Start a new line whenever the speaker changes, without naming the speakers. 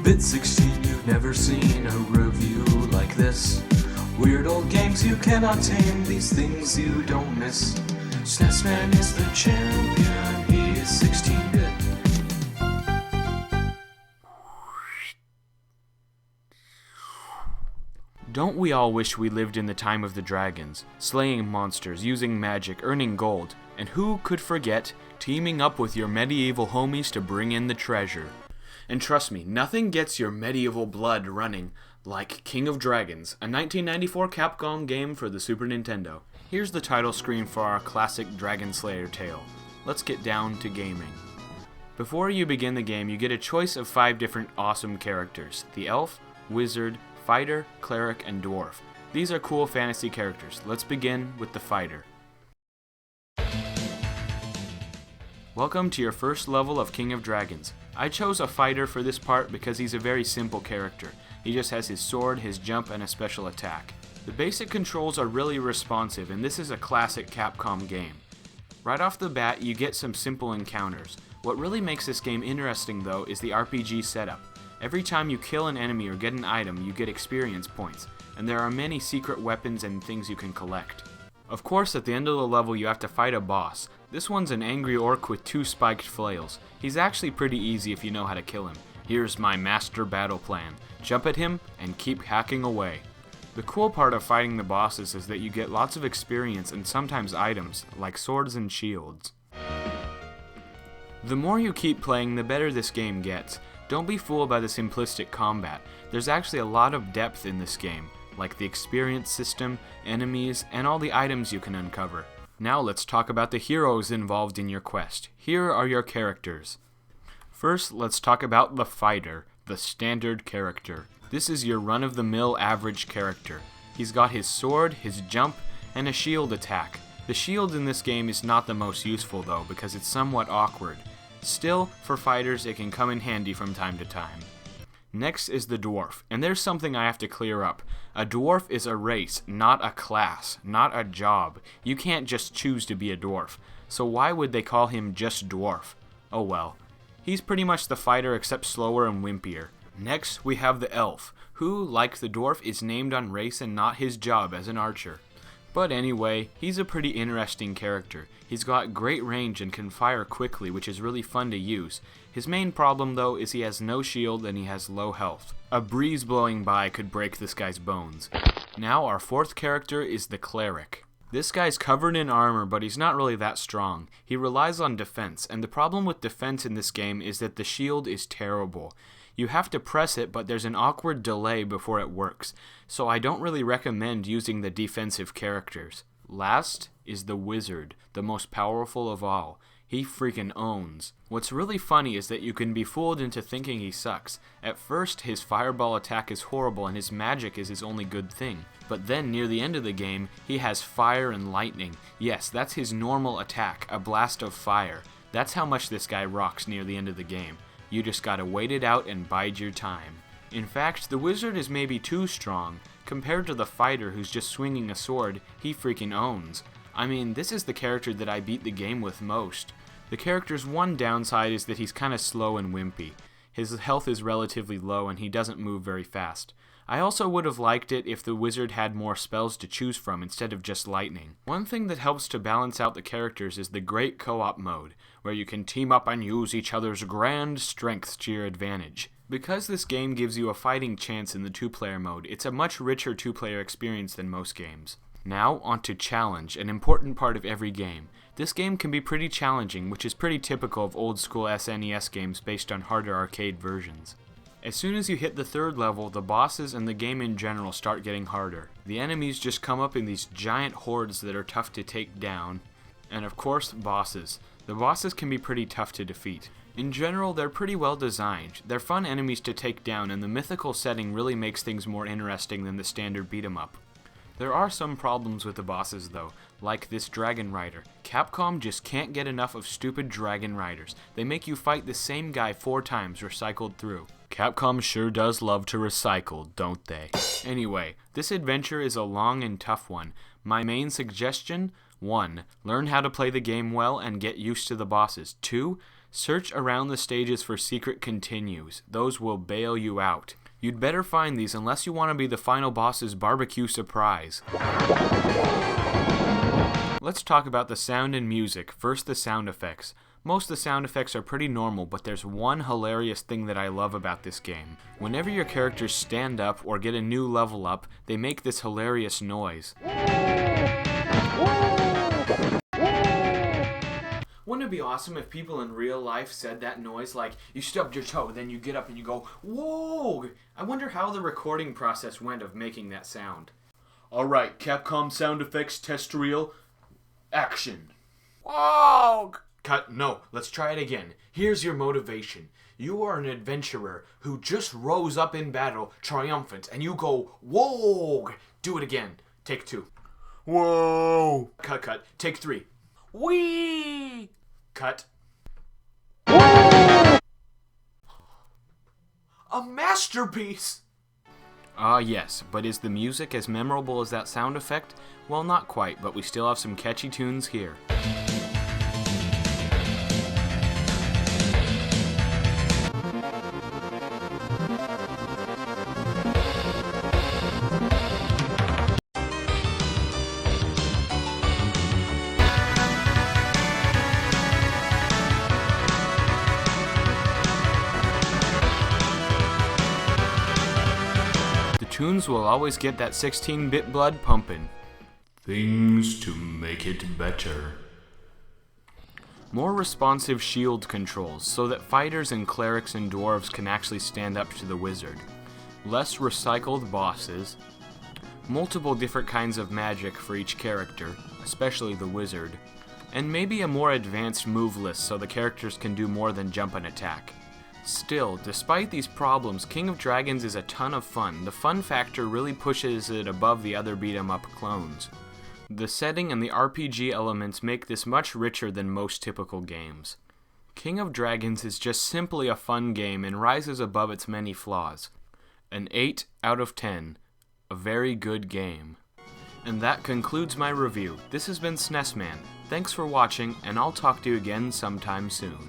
Bit 16, you've never seen a review like this. Weird old games you cannot tame, these things you don't miss. SNES Man is the champion, he is 16-bit.
Don't we all wish we lived in the time of the dragons, slaying monsters, using magic, earning gold, and who could forget teaming up with your medieval homies to bring in the treasure? And trust me, nothing gets your medieval blood running like King of Dragons, a 1994 Capcom game for the Super Nintendo. Here's the title screen for our classic Dragon Slayer tale. Let's get down to gaming. Before you begin the game, you get a choice of 5 different awesome characters: the elf, wizard, fighter, cleric, and dwarf. These are cool fantasy characters. Let's begin with the fighter. Welcome to your first level of King of Dragons. I chose a fighter for this part because he's a very simple character. He just has his sword, his jump, and a special attack. The basic controls are really responsive, and this is a classic Capcom game. Right off the bat, you get some simple encounters. What really makes this game interesting, though, is the RPG setup. Every time you kill an enemy or get an item, you get experience points, and there are many secret weapons and things you can collect. Of course, at the end of the level, you have to fight a boss. This one's an angry orc with 2 spiked flails. He's actually pretty easy if you know how to kill him. Here's my master battle plan. Jump at him and keep hacking away. The cool part of fighting the bosses is that you get lots of experience and sometimes items, like swords and shields. The more you keep playing, the better this game gets. Don't be fooled by the simplistic combat. There's actually a lot of depth in this game, like the experience system, enemies, and all the items you can uncover. Now let's talk about the heroes involved in your quest. Here are your characters. First, let's talk about the fighter, the standard character. This is your run-of-the-mill average character. He's got his sword, his jump, and a shield attack. The shield in this game is not the most useful though, because it's somewhat awkward. Still, for fighters, it can come in handy from time to time. Next is the dwarf, and there's something I have to clear up. A dwarf is a race, not a class, not a job. You can't just choose to be a dwarf. So why would they call him just dwarf? Oh well. He's pretty much the fighter except slower and wimpier. Next, we have the elf, who, like the dwarf, is named on race and not his job as an archer. But anyway, he's a pretty interesting character. He's got great range and can fire quickly, which is really fun to use. His main problem though is he has no shield and he has low health. A breeze blowing by could break this guy's bones. Now our fourth character is the cleric. This guy's covered in armor, but he's not really that strong. He relies on defense, and the problem with defense in this game is that the shield is terrible. You have to press it, but there's an awkward delay before it works, so I don't really recommend using the defensive characters. Last is the wizard, the most powerful of all. He freaking owns. What's really funny is that you can be fooled into thinking he sucks. At first, his fireball attack is horrible and his magic is his only good thing. But then, near the end of the game, he has fire and lightning. Yes, that's his normal attack, a blast of fire. That's how much this guy rocks near the end of the game. You just gotta wait it out and bide your time. In fact, the wizard is maybe too strong. Compared to the fighter who's just swinging a sword, he freaking owns. I mean, this is the character that I beat the game with most. The character's one downside is that he's kinda slow and wimpy. His health is relatively low and he doesn't move very fast. I also would have liked it if the wizard had more spells to choose from instead of just lightning. One thing that helps to balance out the characters is the great co-op mode, where you can team up and use each other's grand strengths to your advantage. Because this game gives you a fighting chance in the 2-player mode, it's a much richer 2-player experience than most games. Now, onto challenge, an important part of every game. This game can be pretty challenging, which is pretty typical of old school SNES games based on harder arcade versions. As soon as you hit the 3rd level, the bosses and the game in general start getting harder. The enemies just come up in these giant hordes that are tough to take down. And of course, bosses. The bosses can be pretty tough to defeat. In general, they're pretty well designed. They're fun enemies to take down, and the mythical setting really makes things more interesting than the standard beat-em-up. There are some problems with the bosses though, like this Dragon Rider. Capcom just can't get enough of stupid Dragon Riders. They make you fight the same guy 4 times recycled through. Capcom sure does love to recycle, don't they? Anyway, this adventure is a long and tough one. My main suggestion: 1. Learn how to play the game well and get used to the bosses. 2. Search around the stages for secret continues. Those will bail you out. You'd better find these unless you want to be the final boss's barbecue surprise. Let's talk about the sound and music. First, the sound effects. Most of the sound effects are pretty normal, but there's one hilarious thing that I love about this game. Whenever your characters stand up or get a new level up, they make this hilarious noise. Wouldn't it be awesome if people in real life said that noise, like you stubbed your toe, then you get up and you go, whoa! I wonder how the recording process went of making that sound. Alright, Capcom sound effects test reel, action. Whoa! Cut, no, let's try it again. Here's your motivation. You are an adventurer who just rose up in battle, triumphant, and you go, whoa! Do it again. Take 2. Whoa! Cut. Take 3. Whee! Cut. A masterpiece! Ah, yes, but is the music as memorable as that sound effect? Well, not quite, but we still have some catchy tunes here. Tunes will always get that 16-bit blood pumping. Things to make it better. More responsive shield controls so that fighters and clerics and dwarves can actually stand up to the wizard. Less recycled bosses. Multiple different kinds of magic for each character, especially the wizard. And maybe a more advanced move list so the characters can do more than jump and attack. Still, despite these problems, King of Dragons is a ton of fun. The fun factor really pushes it above the other beat-em-up clones. The setting and the RPG elements make this much richer than most typical games. King of Dragons is just simply a fun game and rises above its many flaws. An 8 out of 10. A very good game. And that concludes my review. This has been SNES Man. Thanks for watching, and I'll talk to you again sometime soon.